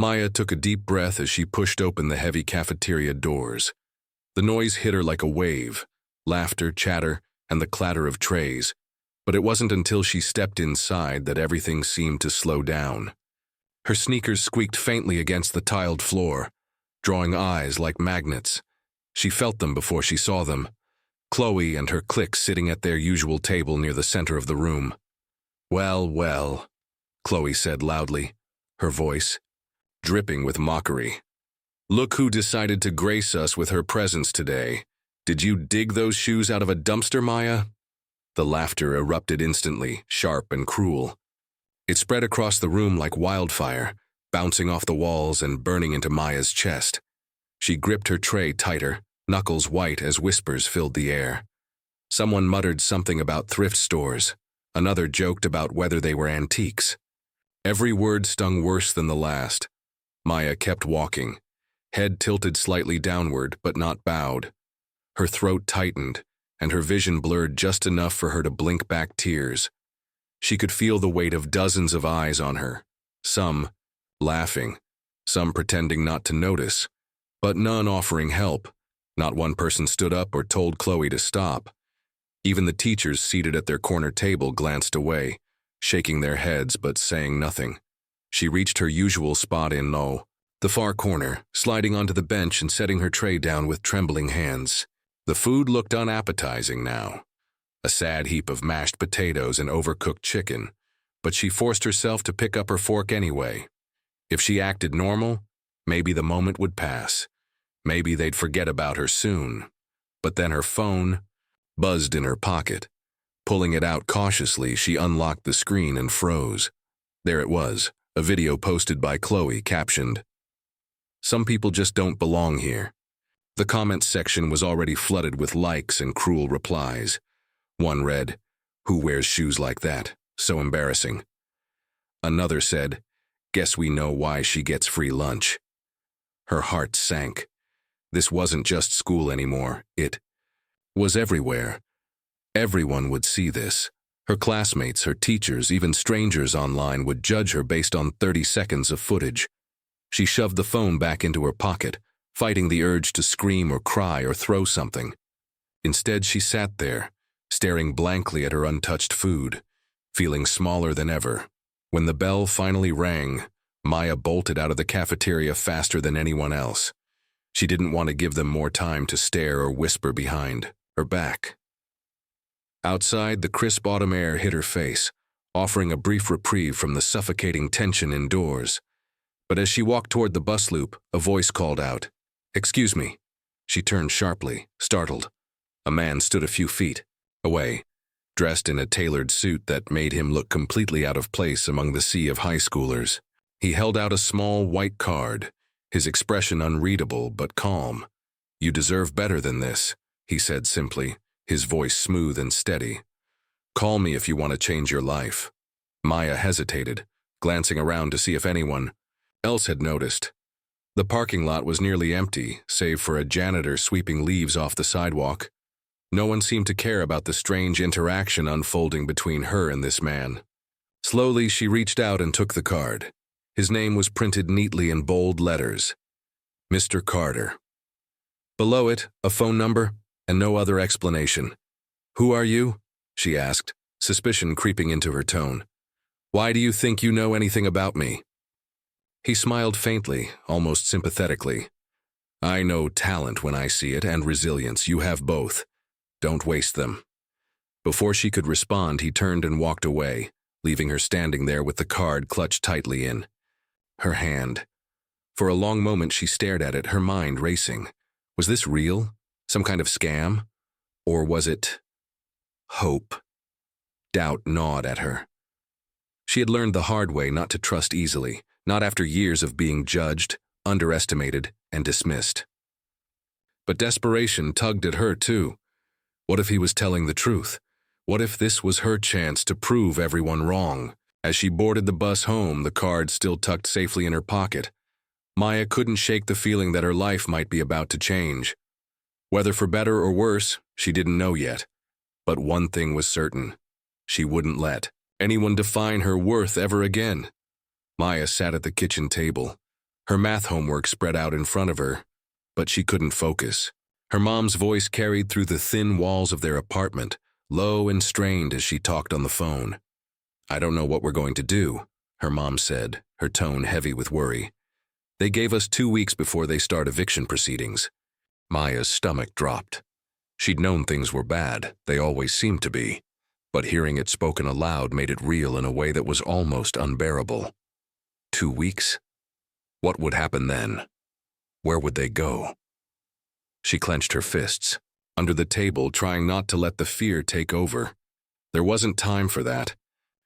Maya took a deep breath as she pushed open the heavy cafeteria doors. The noise hit her like a wave, laughter, chatter, and the clatter of trays. But it wasn't until she stepped inside that everything seemed to slow down. Her sneakers squeaked faintly against the tiled floor, drawing eyes like magnets. She felt them before she saw them. Chloe and her clique sitting at their usual table near the center of the room. "Well, well," Chloe said loudly, her voice dripping with mockery. "Look who decided to grace us with her presence today. Did you dig those shoes out of a dumpster, Maya?" The laughter erupted instantly, sharp and cruel. It spread across the room like wildfire, bouncing off the walls and burning into Maya's chest. She gripped her tray tighter, knuckles white as whispers filled the air. Someone muttered something about thrift stores. Another joked about whether they were antiques. Every word stung worse than the last. Maya kept walking, head tilted slightly downward but not bowed. Her throat tightened, and her vision blurred just enough for her to blink back tears. She could feel the weight of dozens of eyes on her, some laughing, some pretending not to notice, but none offering help. Not one person stood up or told Chloe to stop. Even the teachers seated at their corner table glanced away, shaking their heads but saying nothing. She reached her usual spot in the far corner, sliding onto the bench and setting her tray down with trembling hands. The food looked unappetizing now, a sad heap of mashed potatoes and overcooked chicken, but she forced herself to pick up her fork anyway. If she acted normal, maybe the moment would pass. Maybe they'd forget about her soon. But then her phone buzzed in her pocket. Pulling it out cautiously, she unlocked the screen and froze. There it was, a video posted by Chloe, captioned, "Some people just don't belong here." The comments section was already flooded with likes and cruel replies. One read, "Who wears shoes like that? So embarrassing." Another said, "Guess we know why she gets free lunch." Her heart sank. This wasn't just school anymore. It was everywhere. Everyone would see this. Her classmates, her teachers, even strangers online would judge her based on 30 seconds of footage. She shoved the phone back into her pocket, fighting the urge to scream or cry or throw something. Instead, she sat there, staring blankly at her untouched food, feeling smaller than ever. When the bell finally rang, Maya bolted out of the cafeteria faster than anyone else. She didn't want to give them more time to stare or whisper behind her back. Outside, the crisp autumn air hit her face, offering a brief reprieve from the suffocating tension indoors. But as she walked toward the bus loop, a voice called out, "Excuse me." She turned sharply, startled. A man stood a few feet away, dressed in a tailored suit that made him look completely out of place among the sea of high schoolers. He held out a small white card, his expression unreadable but calm. "You deserve better than this," he said simply, his voice smooth and steady. "Call me if you want to change your life." Maya hesitated, glancing around to see if anyone else had noticed. The parking lot was nearly empty, save for a janitor sweeping leaves off the sidewalk. No one seemed to care about the strange interaction unfolding between her and this man. Slowly, she reached out and took the card. His name was printed neatly in bold letters, Mr. Carter. Below it, a phone number and no other explanation. "Who are you?" she asked, suspicion creeping into her tone. "Why do you think you know anything about me?" He smiled faintly, almost sympathetically. "I know talent when I see it, and resilience. You have both. Don't waste them." Before she could respond, he turned and walked away, leaving her standing there with the card clutched tightly in her hand. For a long moment she stared at it, her mind racing. Was this real? Some kind of scam? Or was it hope? Doubt gnawed at her. She had learned the hard way not to trust easily, not after years of being judged, underestimated, and dismissed. But desperation tugged at her too. What if he was telling the truth? What if this was her chance to prove everyone wrong? As she boarded the bus home, the card still tucked safely in her pocket, Maya couldn't shake the feeling that her life might be about to change. Whether for better or worse, she didn't know yet. But one thing was certain. She wouldn't let anyone define her worth ever again. Maya sat at the kitchen table, Her math homework spread out in front of her, but she couldn't focus. Her mom's voice carried through the thin walls of their apartment, low and strained as she talked on the phone. "I don't know what we're going to do," her mom said, her tone heavy with worry. "They gave us 2 weeks before they start eviction proceedings." Maya's stomach dropped. She'd known things were bad, they always seemed to be, but hearing it spoken aloud made it real in a way that was almost unbearable. 2 weeks? What would happen then? Where would they go? She clenched her fists, under the table, trying not to let the fear take over. There wasn't time for that.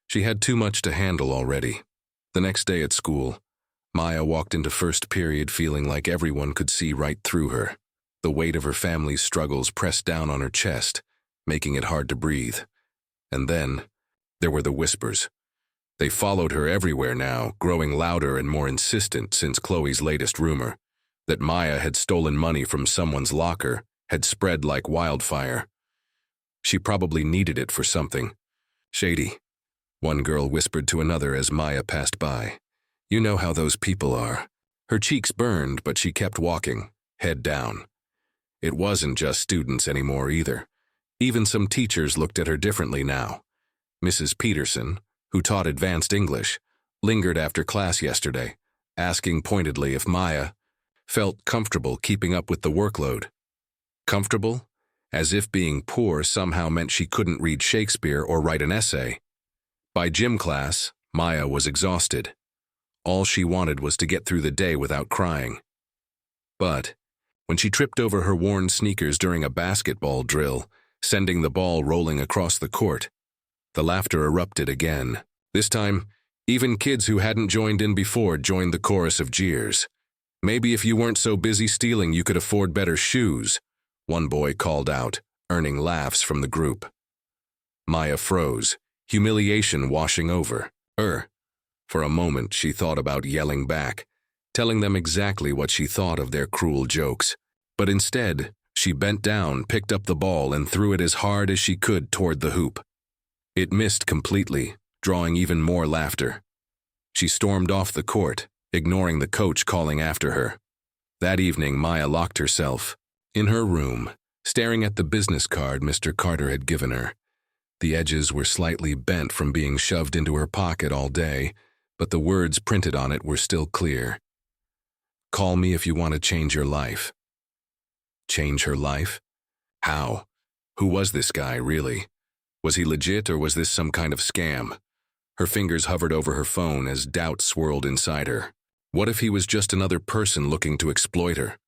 She had too much to handle already. The next day at school, Maya walked into first period feeling like everyone could see right through her. The weight of her family's struggles pressed down on her chest, making it hard to breathe. And then, there were the whispers. They followed her everywhere now, growing louder and more insistent since Chloe's latest rumor, that Maya had stolen money from someone's locker, had spread like wildfire. She probably needed it for something. "Shady," one girl whispered to another as Maya passed by. "You know how those people are." Her cheeks burned, but she kept walking, head down. It wasn't just students anymore either. Even some teachers looked at her differently now. Mrs. Peterson, who taught advanced English, lingered after class yesterday, asking pointedly if Maya felt comfortable keeping up with the workload. Comfortable? As if being poor somehow meant she couldn't read Shakespeare or write an essay. By gym class, Maya was exhausted. All she wanted was to get through the day without crying. But when she tripped over her worn sneakers during a basketball drill, sending the ball rolling across the court, the laughter erupted again. This time, even kids who hadn't joined in before joined the chorus of jeers. "Maybe if you weren't so busy stealing, you could afford better shoes," one boy called out, earning laughs from the group. Maya froze, humiliation washing over her. For a moment, she thought about yelling back, telling them exactly what she thought of their cruel jokes. But instead, she bent down, picked up the ball, and threw it as hard as she could toward the hoop. It missed completely, drawing even more laughter. She stormed off the court, ignoring the coach calling after her. That evening, Maya locked herself in her room, staring at the business card Mr. Carter had given her. The edges were slightly bent from being shoved into her pocket all day, but the words printed on it were still clear. "Call me if you want to change your life." Change her life? How? Who was this guy, really? Was he legit, or was this some kind of scam? Her fingers hovered over her phone as doubt swirled inside her. What if he was just another person looking to exploit her?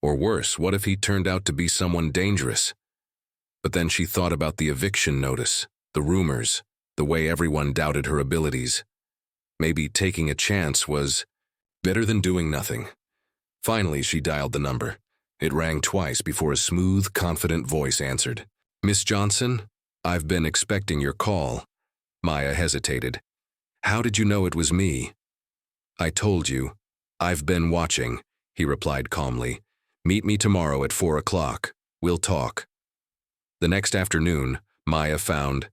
Or worse, what if he turned out to be someone dangerous? But then she thought about the eviction notice, the rumors, the way everyone doubted her abilities. Maybe taking a chance was better than doing nothing. Finally, she dialed the number. It rang twice before a smooth, confident voice answered. "Miss Johnson, I've been expecting your call." Maya hesitated. "How did you know it was me?" "I told you. I've been watching," he replied calmly. "Meet me tomorrow at 4 o'clock. We'll talk." The next afternoon, Maya found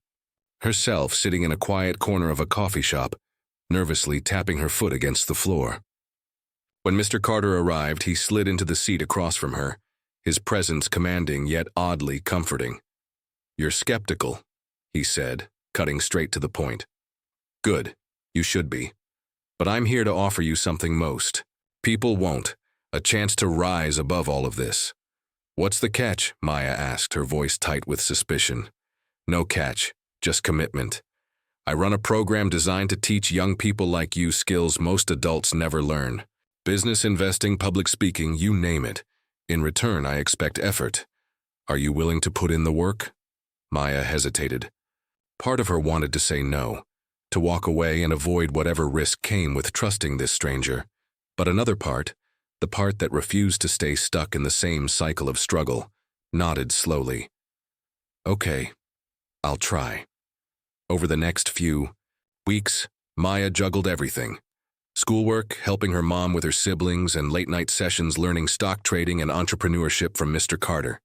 herself sitting in a quiet corner of a coffee shop, nervously tapping her foot against the floor. When Mr. Carter arrived, he slid into the seat across from her, his presence commanding yet oddly comforting. "You're skeptical," he said, cutting straight to the point. "Good, you should be. But I'm here to offer you something most people won't, a chance to rise above all of this." "What's the catch?" Maya asked, her voice tight with suspicion. "No catch, just commitment. I run a program designed to teach young people like you skills most adults never learn. Business, investing, public speaking, you name it. In return, I expect effort. Are you willing to put in the work?" Maya hesitated. Part of her wanted to say no, to walk away and avoid whatever risk came with trusting this stranger. But another part, the part that refused to stay stuck in the same cycle of struggle, nodded slowly. "Okay, I'll try." Over the next few weeks, Maya juggled everything. Schoolwork, helping her mom with her siblings, and late-night sessions learning stock trading and entrepreneurship from Mr. Carter.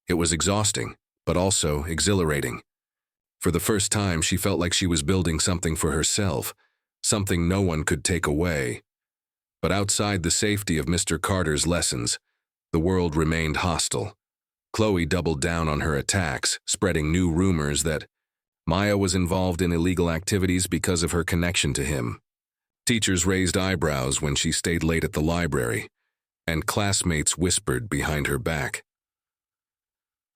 It was exhausting, but also exhilarating. For the first time, she felt like she was building something for herself, something no one could take away. But outside the safety of Mr. Carter's lessons, the world remained hostile. Chloe doubled down on her attacks, spreading new rumors that Maya was involved in illegal activities because of her connection to him. Teachers raised eyebrows when she stayed late at the library, and classmates whispered behind her back.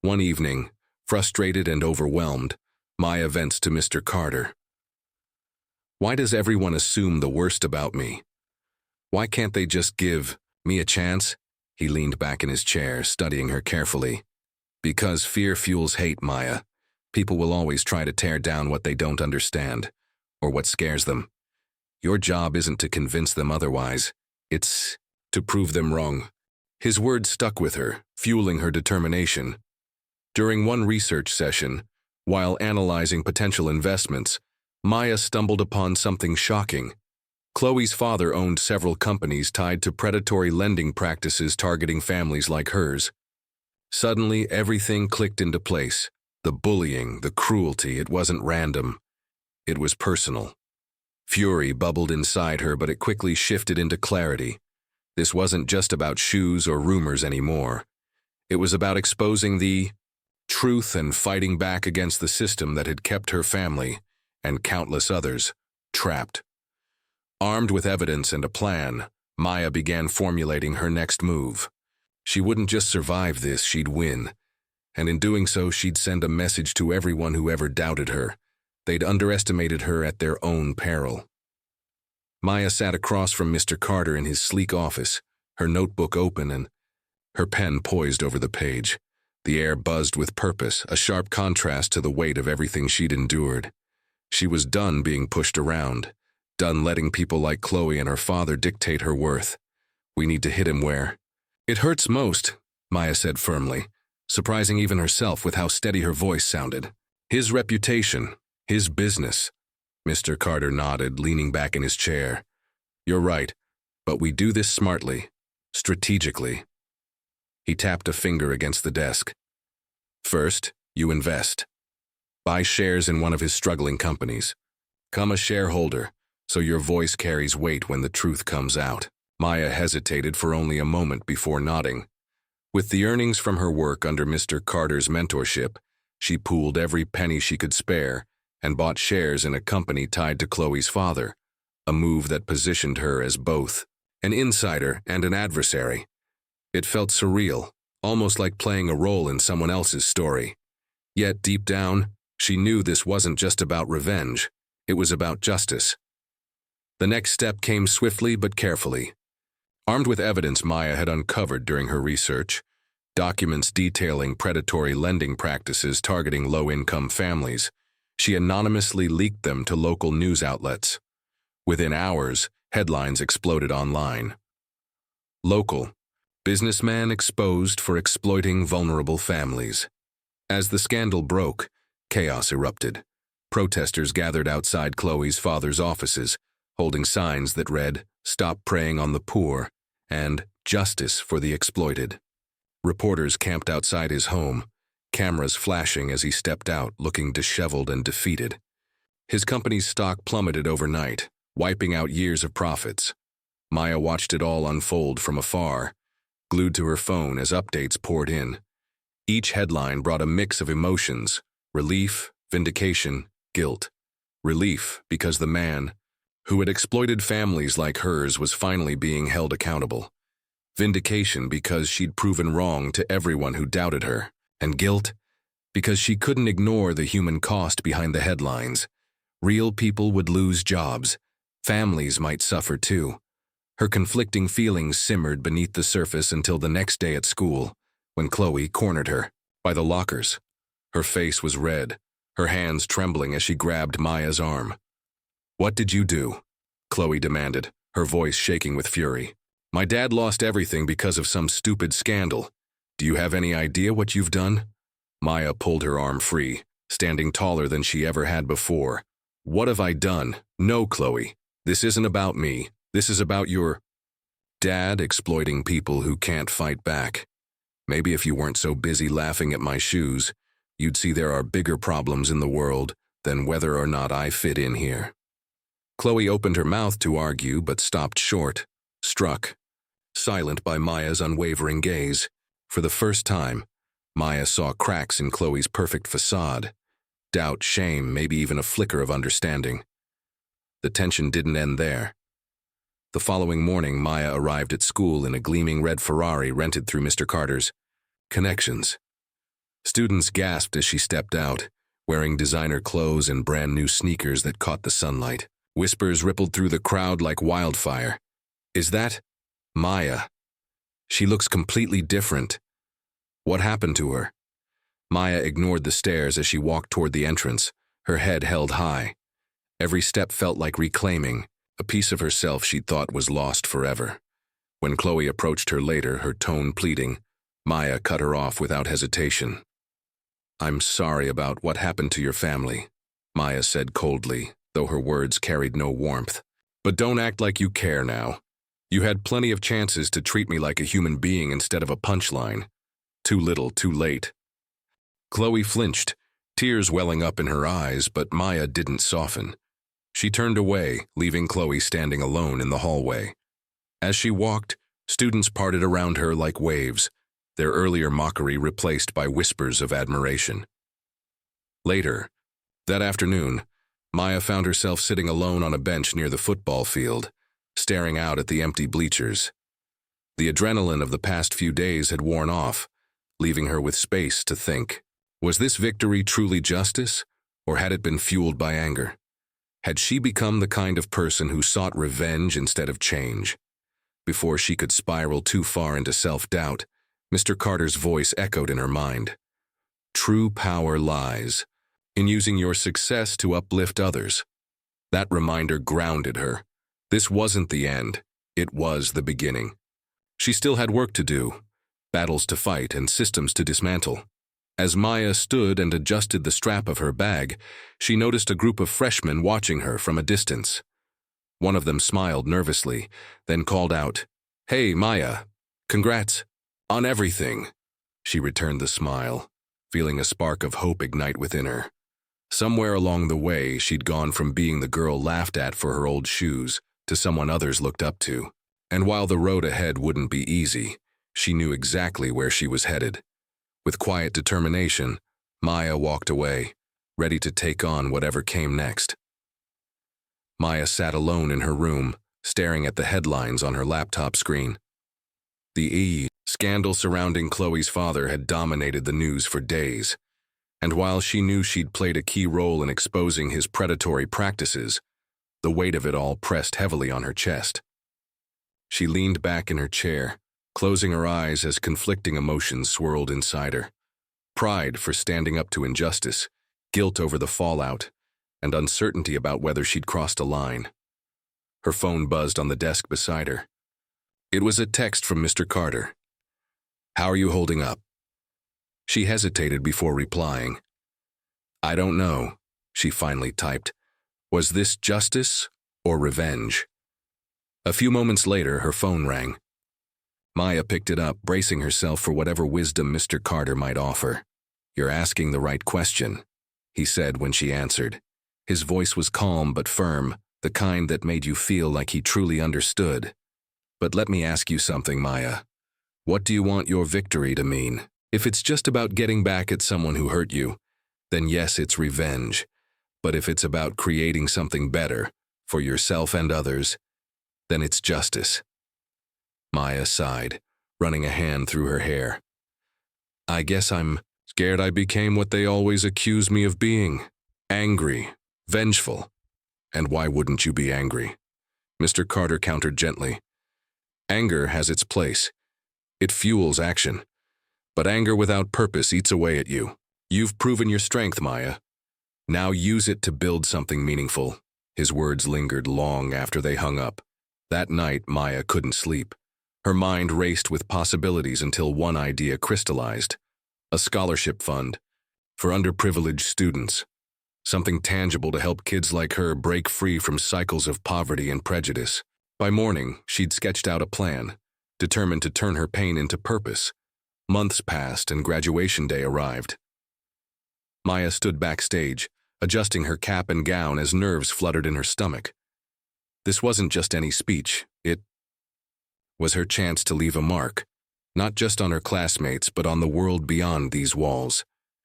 One evening, frustrated and overwhelmed, Maya vents to Mr. Carter. "Why does everyone assume the worst about me? Why can't they just give me a chance?" He leaned back in his chair, studying her carefully. "Because fear fuels hate, Maya. People will always try to tear down what they don't understand, or what scares them. Your job isn't to convince them otherwise. It's to prove them wrong." His words stuck with her, fueling her determination. During one research session, while analyzing potential investments, Maya stumbled upon something shocking. Chloe's father owned several companies tied to predatory lending practices targeting families like hers. Suddenly, everything clicked into place. The bullying, the cruelty, it wasn't random. It was personal. Fury bubbled inside her, but it quickly shifted into clarity. This wasn't just about shoes or rumors anymore. It was about exposing the truth and fighting back against the system that had kept her family, and countless others, trapped. Armed with evidence and a plan, Maya began formulating her next move. She wouldn't just survive this, she'd win. And in doing so, she'd send a message to everyone who ever doubted her. They'd underestimated her at their own peril. Maya sat across from Mr. Carter in his sleek office, her notebook open and her pen poised over the page. The air buzzed with purpose, a sharp contrast to the weight of everything she'd endured. She was done being pushed around, done letting people like Chloe and her father dictate her worth. "We need to hit him where it hurts most," Maya said firmly, surprising even herself with how steady her voice sounded. "His reputation, his business." Mr. Carter nodded, leaning back in his chair. "You're right, but we do this smartly, strategically." He tapped a finger against the desk. "First, you invest. Buy shares in one of his struggling companies. Become a shareholder, so your voice carries weight when the truth comes out." Maya hesitated for only a moment before nodding. With the earnings from her work under Mr. Carter's mentorship, she pooled every penny she could spare and bought shares in a company tied to Chloe's father, a move that positioned her as both an insider and an adversary. It felt surreal, almost like playing a role in someone else's story. Yet deep down, she knew this wasn't just about revenge, it was about justice. The next step came swiftly but carefully. Armed with evidence Maya had uncovered during her research, documents detailing predatory lending practices targeting low-income families, she anonymously leaked them to local news outlets. Within hours, headlines exploded online. Local: businessman exposed for exploiting vulnerable families. As the scandal broke, chaos erupted. Protesters gathered outside Chloe's father's offices, holding signs that read, "Stop preying on the poor," and "Justice for the exploited." Reporters camped outside his home, cameras flashing as he stepped out, looking disheveled and defeated. His company's stock plummeted overnight, wiping out years of profits. Maya watched it all unfold from afar, glued to her phone as updates poured in. Each headline brought a mix of emotions: relief, vindication, guilt. Relief, because the man who had exploited families like hers was finally being held accountable. Vindication, because she'd proven wrong to everyone who doubted her. And guilt, because she couldn't ignore the human cost behind the headlines. Real people would lose jobs. Families might suffer too. Her conflicting feelings simmered beneath the surface until the next day at school, when Chloe cornered her by the lockers. Her face was red, her hands trembling as she grabbed Maya's arm. "What did you do?" Chloe demanded, her voice shaking with fury. "My dad lost everything because of some stupid scandal. Do you have any idea what you've done?" Maya pulled her arm free, standing taller than she ever had before. "What have I done? No, Chloe. This isn't about me. This is about your dad exploiting people who can't fight back. Maybe if you weren't so busy laughing at my shoes, you'd see there are bigger problems in the world than whether or not I fit in here." Chloe opened her mouth to argue but stopped short. struck, silent by Maya's unwavering gaze. For the first time, Maya saw cracks in Chloe's perfect facade. Doubt, shame, maybe even a flicker of understanding. The tension didn't end there. The following morning, Maya arrived at school in a gleaming red Ferrari rented through Mr. Carter's connections. Students gasped as she stepped out, wearing designer clothes and brand new sneakers that caught the sunlight. Whispers rippled through the crowd like wildfire. Is that Maya? She looks completely different. What happened to her? Maya ignored the stares as she walked toward the entrance, her head held high. Every step felt like reclaiming a piece of herself she'd thought was lost forever. When Chloe approached her later, her tone pleading, Maya cut her off without hesitation. "I'm sorry about what happened to your family," Maya said coldly, though her words carried no warmth. "But don't act like you care now. You had plenty of chances to treat me like a human being instead of a punchline. Too little, too late." Chloe flinched, tears welling up in her eyes, but Maya didn't soften. She turned away, leaving Chloe standing alone in the hallway. As she walked, students parted around her like waves, their earlier mockery replaced by whispers of admiration. Later, that afternoon, Maya found herself sitting alone on a bench near the football field, staring out at the empty bleachers. The adrenaline of the past few days had worn off, leaving her with space to think. Was this victory truly justice, or had it been fueled by anger? Had she become the kind of person who sought revenge instead of change? Before she could spiral too far into self-doubt, Mr. Carter's voice echoed in her mind. True power lies in using your success to uplift others. That reminder grounded her. This wasn't the end, it was the beginning. She still had work to do, battles to fight and systems to dismantle. As Maya stood and adjusted the strap of her bag, she noticed a group of freshmen watching her from a distance. One of them smiled nervously, then called out, "Hey, Maya, congrats on everything." She returned the smile, feeling a spark of hope ignite within her. Somewhere along the way, she'd gone from being the girl laughed at for her old shoes to someone others looked up to. And while the road ahead wouldn't be easy, she knew exactly where she was headed. With quiet determination, Maya walked away, ready to take on whatever came next. Maya sat alone in her room, staring at the headlines on her laptop screen. The scandal surrounding Chloe's father had dominated the news for days, and while she knew she'd played a key role in exposing his predatory practices, the weight of it all pressed heavily on her chest. She leaned back in her chair, closing her eyes as conflicting emotions swirled inside her. Pride for standing up to injustice, guilt over the fallout, and uncertainty about whether she'd crossed a line. Her phone buzzed on the desk beside her. It was a text from Mr. Carter. "How are you holding up?" She hesitated before replying. "I don't know," she finally typed. Was this justice or revenge? A few moments later, her phone rang. Maya picked it up, bracing herself for whatever wisdom Mr. Carter might offer. "You're asking the right question," he said when she answered. His voice was calm but firm, the kind that made you feel like he truly understood. "But let me ask you something, Maya. What do you want your victory to mean? If it's just about getting back at someone who hurt you, then yes, it's revenge. But if it's about creating something better, for yourself and others, then it's justice." Maya sighed, running a hand through her hair. "I guess I'm scared I became what they always accuse me of being. Angry, vengeful. And why wouldn't you be angry?" Mr. Carter countered gently. "Anger has its place. It fuels action. But anger without purpose eats away at you. You've proven your strength, Maya. Now use it to build something meaningful." His words lingered long after they hung up. That night, Maya couldn't sleep. Her mind raced with possibilities until one idea crystallized. A scholarship fund for underprivileged students. Something tangible to help kids like her break free from cycles of poverty and prejudice. By morning, she'd sketched out a plan, determined to turn her pain into purpose. Months passed and graduation day arrived. Maya stood backstage, adjusting her cap and gown as nerves fluttered in her stomach. This wasn't just any speech, it was her chance to leave a mark, not just on her classmates but on the world beyond these walls.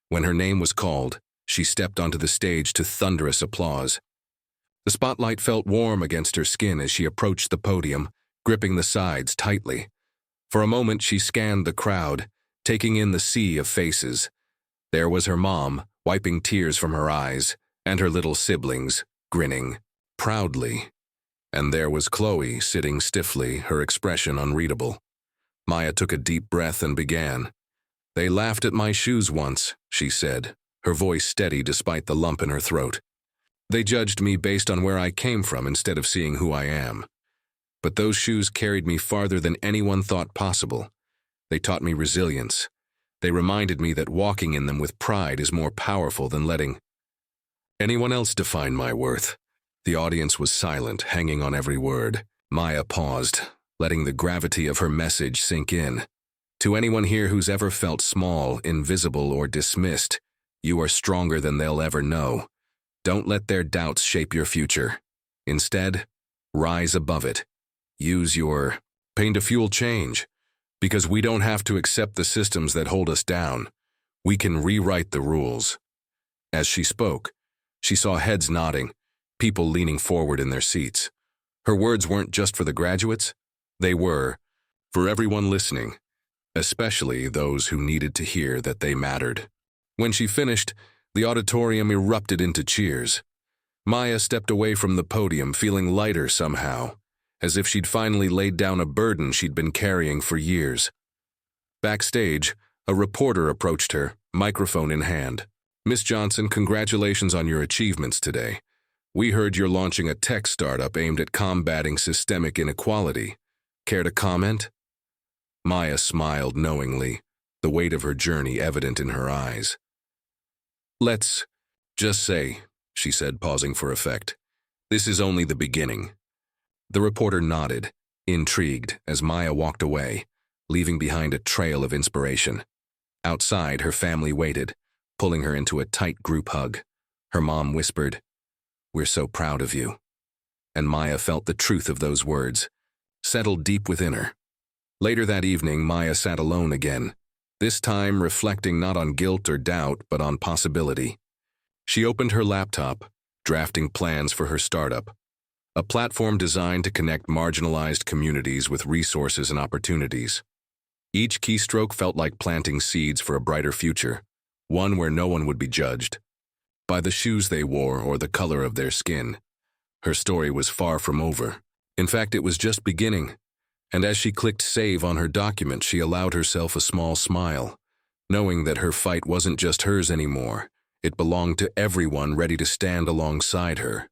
When her name was called, she stepped onto the stage to thunderous applause. The spotlight felt warm against her skin as she approached the podium, gripping the sides tightly. For a moment she scanned the crowd, taking in the sea of faces. There was her mom, wiping tears from her eyes, and her little siblings, grinning proudly. And there was Chloe, sitting stiffly, her expression unreadable. Maya took a deep breath and began. "They laughed at my shoes once," she said, her voice steady despite the lump in her throat. "They judged me based on where I came from instead of seeing who I am. But those shoes carried me farther than anyone thought possible. They taught me resilience. They reminded me that walking in them with pride is more powerful than letting anyone else define my worth." The audience was silent, hanging on every word. Maya paused, letting the gravity of her message sink in. "To anyone here who's ever felt small, invisible, or dismissed, you are stronger than they'll ever know. Don't let their doubts shape your future. Instead, rise above it. Use your pain to fuel change. Because we don't have to accept the systems that hold us down. We can rewrite the rules." As she spoke, she saw heads nodding, people leaning forward in their seats. Her words weren't just for the graduates. They were for everyone listening, especially those who needed to hear that they mattered. When she finished, the auditorium erupted into cheers. Maya stepped away from the podium, feeling lighter somehow, as if she'd finally laid down a burden she'd been carrying for years. Backstage, a reporter approached her, microphone in hand. "Miss Johnson, congratulations on your achievements today. We heard you're launching a tech startup aimed at combating systemic inequality. Care to comment?" Maya smiled knowingly, the weight of her journey evident in her eyes. "Let's just say," she said, pausing for effect, "this is only the beginning." The reporter nodded, intrigued, as Maya walked away, leaving behind a trail of inspiration. Outside, her family waited, pulling her into a tight group hug. Her mom whispered, "We're so proud of you." And Maya felt the truth of those words, settled deep within her. Later that evening, Maya sat alone again, this time reflecting not on guilt or doubt, but on possibility. She opened her laptop, drafting plans for her startup, a platform designed to connect marginalized communities with resources and opportunities. Each keystroke felt like planting seeds for a brighter future, one where no one would be judged by the shoes they wore or the color of their skin. Her story was far from over. In fact, it was just beginning. And as she clicked save on her document, she allowed herself a small smile, knowing that her fight wasn't just hers anymore. It belonged to everyone ready to stand alongside her.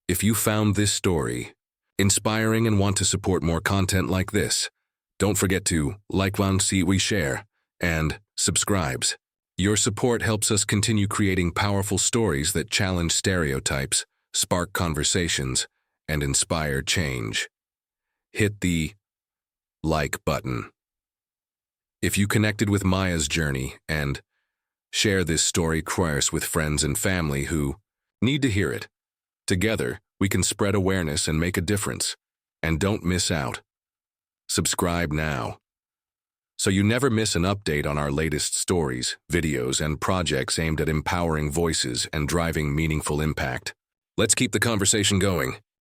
If you found this story inspiring and want to support more content like this, don't forget to like, see we share, and subscribes. Your support helps us continue creating powerful stories that challenge stereotypes, spark conversations, and inspire change. Hit the like button if you connected with Maya's journey, and share this story course with friends and family who need to hear it. Together, we can spread awareness and make a difference. And don't miss out. Subscribe now, so you never miss an update on our latest stories, videos, and projects aimed at empowering voices and driving meaningful impact. Let's keep the conversation going.